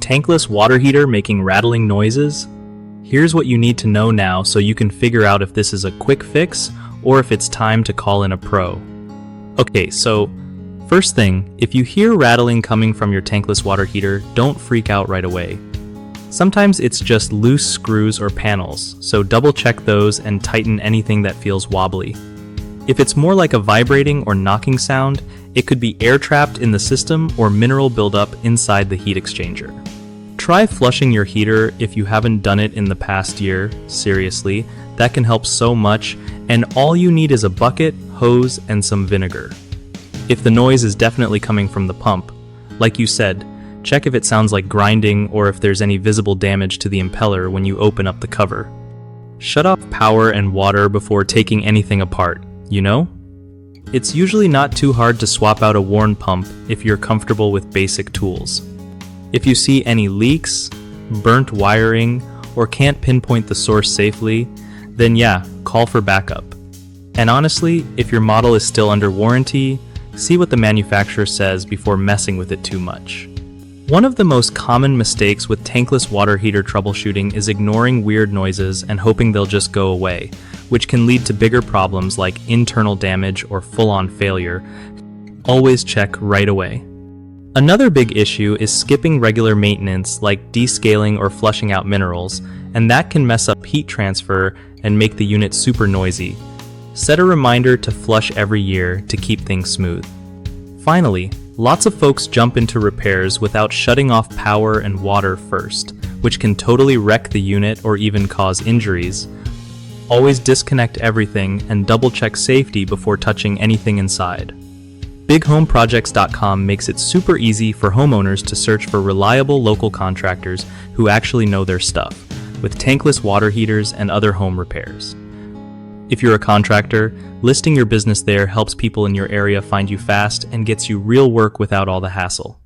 tankless water heater making rattling noises? Here's what you need to know now so you can figure out if this is a quick fix or if it's time to call in a pro. Okay, so first thing, if you hear rattling coming from your tankless water heater, don't freak out right away. Sometimes it's just loose screws or panels, so double check those and tighten anything that feels wobbly. If it's more like a vibrating or knocking sound, it could be air trapped in the system or mineral buildup inside the heat exchanger. Try flushing your heater if you haven't done it in the past year. Seriously, that can help so much, and all you need is a bucket, hose, and some vinegar. If the noise is definitely coming from the pump, like you said, check if it sounds like grinding or if there's any visible damage to the impeller when you open up the cover. Shut off power and water before taking anything apart, you know? It's usually not too hard to swap out a worn pump if you're comfortable with basic tools. If you see any leaks, burnt wiring, or can't pinpoint the source safely, then yeah, call for backup. And honestly, if your model is still under warranty, see what the manufacturer says before messing with it too much. One of the most common mistakes with tankless water heater troubleshooting is ignoring weird noises and hoping they'll just go away, which can lead to bigger problems like internal damage or full-on failure. Always check right away. Another big issue is skipping regular maintenance like descaling or flushing out minerals, and that can mess up heat transfer and make the unit super noisy. Set a reminder to flush every year to keep things smooth. Finally, lots of folks jump into repairs without shutting off power and water first, which can totally wreck the unit or even cause injuries. Always disconnect everything and double-check safety before touching anything inside. BigHomeProjects.com makes it super easy for homeowners to search for reliable local contractors who actually know their stuff, with tankless water heaters and other home repairs. If you're a contractor, listing your business there helps people in your area find you fast and gets you real work without all the hassle.